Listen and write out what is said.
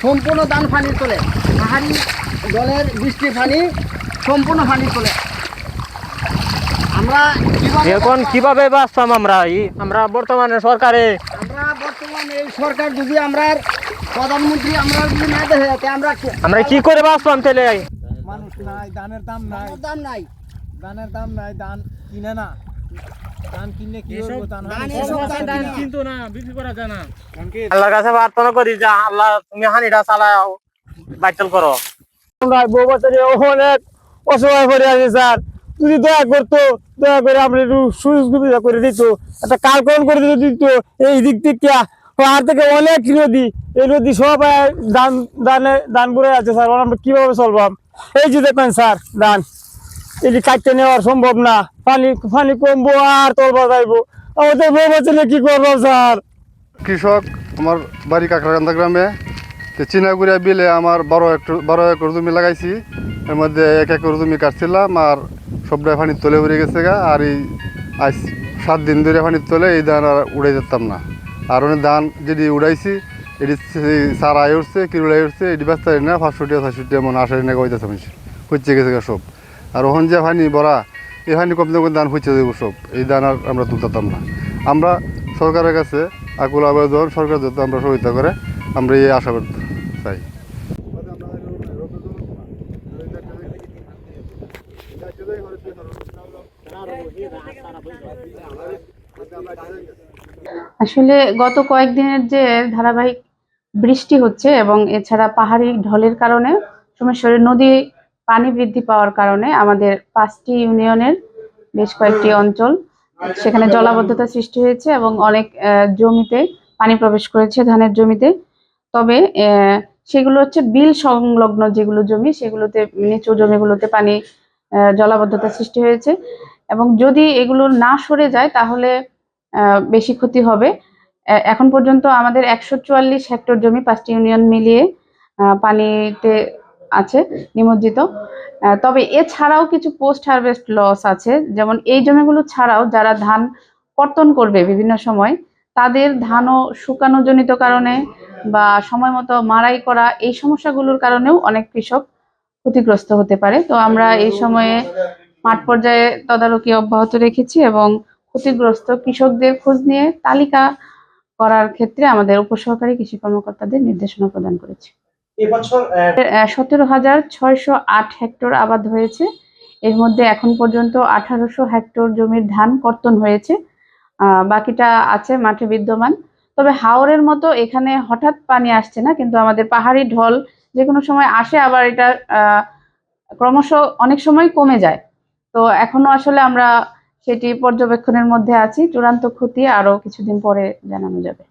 সম্পূর্ণ দান পানি তোলে, পাহাড়ি জলের বৃষ্টির পানি সম্পূর্ণ পানি তোলে। আমরা এখন কিভাবে বাঁচতাম আমরা বর্তমানে সরকারে এই সরকার যদি আমরা প্রধানমন্ত্রী আমরা যদি না দেখে আমরা কি করে বাঁচতাম তাহলে? মানুষ নাই, ধানের দাম নাই, ধানের দাম নাই, ধান কিনে না, ধান কিনলে কি করবো? ধান কিন্তু না, বিক্রি করা যায় না। আল্লাহর কাছে প্রার্থনা করি যে আল্লাহ তুমি হানিটা চালাও, বাতিল করো। আমরা বউ বাচ্চাকে অনেক অসহায় করে আছি স্যার, যদি দয়া করতো, দয়া করে আমরা একটু সুযোগ সুবিধা করে দিত, একটা কালকরণ করে দিত। এই দিক থেকে পাহাড় থেকে অনেক নদী, এই নদী সব ধান বুড়ে আছে স্যার, আমরা কিভাবে চলবাম? এই যে দেখবেন স্যার, ধান এটি কাটতে নেওয়ার সম্ভব না, পানি কমবো আর তলবা যাইবো, আমাদের বউ বাচ্চাকে কি করবো স্যার? কৃষক, আমার বাড়ি কাকরাকান্দা গ্রামে। চিনাগুড়িয়া বিলে আমার 12 একর জমি লাগাইছি। এর মধ্যে 1 একর জমি কাটছিলাম, আর সবটাই পানির তলে উড়ে গেছে গা। আর এই আজ 7 দিন ধরে পানির তলে এই ধান আর উড়ে যেতাম না। আর অনেক ধান যেটি উড়াইছি এটি সারাই উঠছে, কিরুলাই উঠছে, এটি ব্যস্ত না 500 টাকা 600 টাকা মনে 80 টাকা হইতেছে মানুষ হচ্ছে গেছে গা সব। আর ওখান যে পানি ভরা, এই পানি কমতে কমতে ধান হচ্ছে যাবো সব, এই ধান আর আমরা তুলতাম না। আমরা সরকারের কাছে আকুল আবেদন, সরকার যত আমরা সহায়তা করে আমরা এই আশা করতে চাই। আসলে গত কয়েকদিনের যে ধারাবাহিক বৃষ্টি হচ্ছে এবং এছাড়া পাহাড়ি ঢলের কারণে সোমেশ্বরী নদী পানি বৃদ্ধি পাওয়ার কারণে আমাদের 5টি ইউনিয়নের বেশ কয়েকটি অঞ্চল সেখানে জলাবদ্ধতা সৃষ্টি হয়েছে এবং অনেক জমিতে পানি প্রবেশ করেছে, ধানের জমিতে। তবে সেগুলো হচ্ছে বিল সংলগ্ন যেগুলো জমি, সেগুলোতে নিচু জমিগুলোতে পানি জলাবদ্ধতা সৃষ্টি হয়েছে এবং যদি এগুলো না সরে যায় তাহলে বেশি ক্ষতি হবে। এখন পর্যন্ত আমাদের 144 হেক্টর জমি 5টি ইউনিয়ন মিলিয়ে পানিতে আছে নিমজ্জিত। তবে এছাড়াও কিছু পোস্ট হারভেস্ট লস আছে, যেমন এই জমিগুলো ছাড়াও যারা ধান কর্তন করবে বিভিন্ন সময় তাদের ধানও শুকানো জনিত কারণে বা সময় মতো মাড়াই করা, এই সমস্যাগুলোর কারণেও অনেক কৃষক ক্ষতিগ্রস্ত হতে পারে। তো আমরা এই সময়ে মাঠ পর্যায়ে তদারকি অব্যাহত রেখেছি এবং ক্ষতিগ্রস্ত কৃষকদের খোঁজ নিয়ে তালিকা করার ক্ষেত্রে আমাদের উপসহকারী কৃষি কর্মকর্তাদের নির্দেশনা প্রদান করেছি। এবছর 17,608 হেক্টর আবাদ হয়েছে। এর মধ্যে এখন পর্যন্ত 1800 হেক্টর জমির ধান কর্তন হয়েছে, বাকিটা আছে মাঠে বিদ্যমান। তবে হাওরের মতো এখানে হঠাৎ পানি আসছে না, কিন্তু আমাদের পাহাড়ি ঢল যে কোনো সময় আসে, আবার এটা ক্রমশ অনেক সময় কমে যায়। তো এখনো আসলে আমরা সেটি পর্যবেক্ষণের মধ্যে আছি, চূড়ান্ত ক্ষতি আরো কিছুদিন পরে জানানো যাবে।